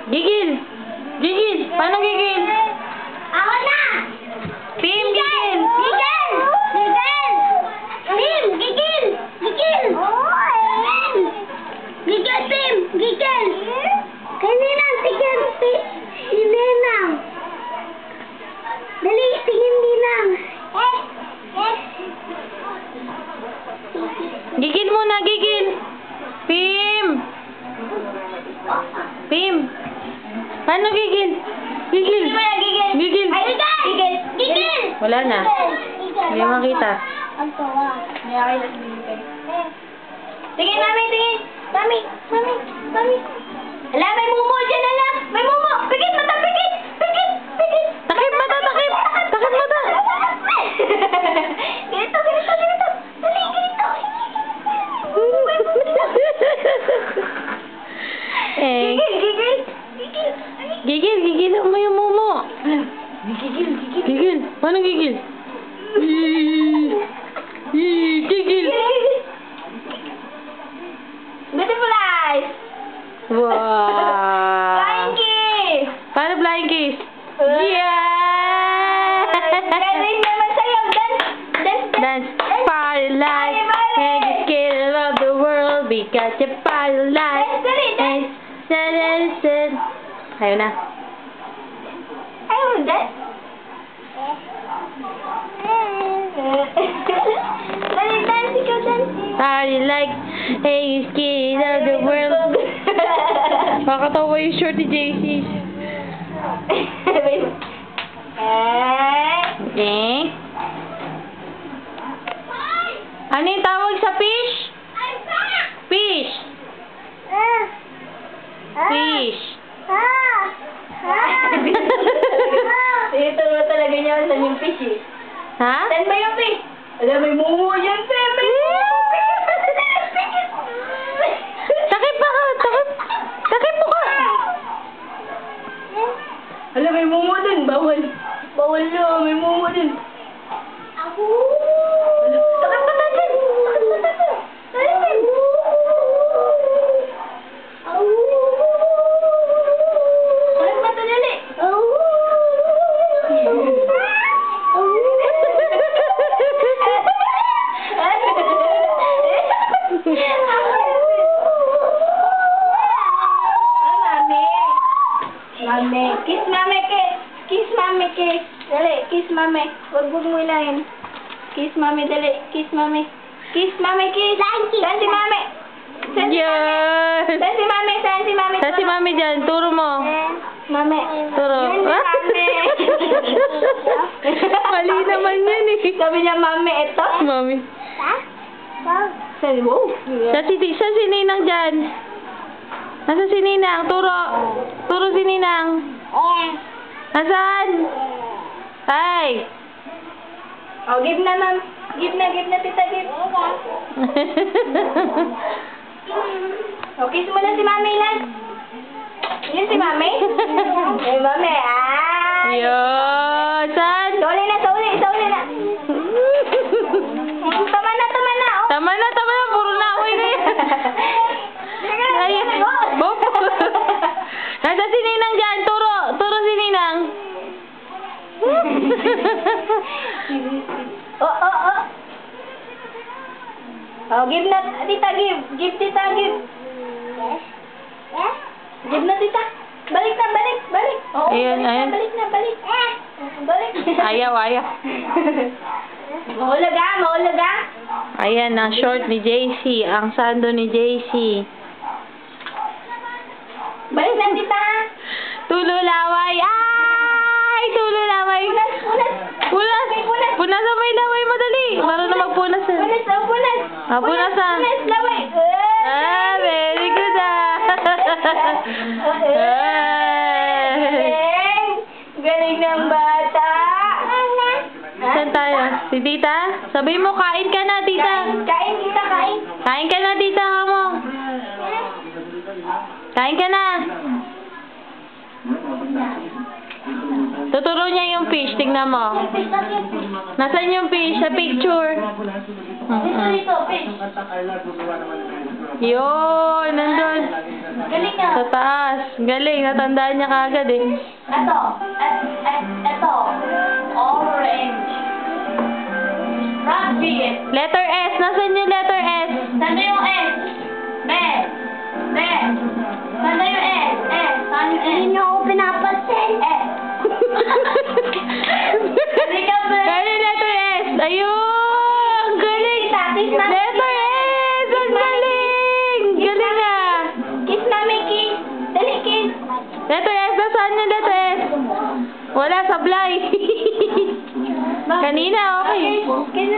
Gigil! Gigil! Paano gigil? Ako na! Pim, gigil! Gigil! Gigil! Pim, gigil! Gigil! Gigil, Pim! Gigil! Kanina, tingin si Nenang. Dali, tingin Ninang. Gigil muna, gigil! Pim! Pim! Paano gigil? Gigil! Gigil! Ay, gigil! Gigil! Wala na. Hindi makita. Ang tawa. Tingin, Mami, tingin. Mami, Mami, Mami. Ala, may mumo dyan, ala. May mumo. Pikit mata, pikit. Pikit, pikit. Takip mata, takip. Takip mata. Ganito, ganito, ganito. Dali, ganito. Eh, Gigil, gigil. Gigil. gigil, gigil mo yung mumo. Gigil, gigil. Gigil. Paano gigil? Gigil. Beautiful eyes. Wow. Flying kiss. Paano flying kiss? Yeah! Galing naman sa'yo. Dance, dance, Dance, party life, and the scale of the world, we got your party life. Dance, Dance. Ayaw na. ayaw mo dance? Dali, dance, ikaw dance. Party like, hey, you scale of the world. Makatawa yung short ni JC. Okay. Ano yung tawag sa fish? Fish. Fish. Tinuturo talaga niya saan yung fish eh. Ha? Saan ba yung fish? Alam, may mumu yan, Pem. May mumu. Takip ba ka? Takip mo ka. Alam, may mumu dun. Bawal. Bawal na. May mumu dun. Ako. Takip pa tayo. Takip pa tayo. Takip. Takip pa tayo, dali. Mami, kiss mami, kiss. Kiss mami, kiss. Dali, kiss mami. Huwag mo ilahin. Kiss mami, dali. Kiss mami. Kiss mami, kiss. Saan si mami? Saan si mami? Yan. Saan si mami? Saan si mami? Saan si mami dyan? Turo mo. Mami. Turo. Yan si mami. Mali naman yan eh. Sabi niya, mami, ito. Mami. Sabi, wow. Saan si Ninang dyan? Nasaan si Ninang? Turo. Turo si Ninang. Nasaan? Ay. Oh, give na, ma'am. Give na, tita, give. Oh, kiss mo na si mami, lan. Yan si mami? Eh, mami, ay. Yun. Saan? Sauli na. Tama na, oh. Tama na. Puro naway na yan. Ay, Bob. Nasaan si Ninang dyan? Turo si Ninang. Oh. Oh, give na, tita, give. Give, tita, give. Give na, tita. Balik. Oh, Ayun. Balik na. Balik. Ayaw. Mahulaga. Ayan, ang short ni JC. Ang sando ni JC. Balik na, tita. Tululaway. Ay! Tululaway. Punas. Punas sa may laway mo, dali. Marunong magpunas. Punas. Punas ah. Punas, laway. Very good Galing ng bata. Saan tayo? Si tita? Sabi mo, kain ka na, tita. Kain, tita, kain. Kain ka na, tita, mo. Kain ka na. Tuturo niya yung fish. Tingnan mo. Nasaan yung fish? Sa picture. Dito, fish. Yun, nandun. Galing nga. Sa taas. Galing, natandaan niya kagad eh. Eto. Eto. Orange. Rabbit. Letter S. Nasaan yung letter S? Saan yung S? Be. Saan yung S? Saan yung S? Hindi niyo ako pinapansin. S. Hindi ka ba? Kaya yung letter S. Ayun! Ang galing! Letter S! Ang galing! Galing ah! Kiss mami, kiss. Dali, kiss. Letter S. Nasaan yung letter S? Wala, sablay. Kanina, okay. Kiss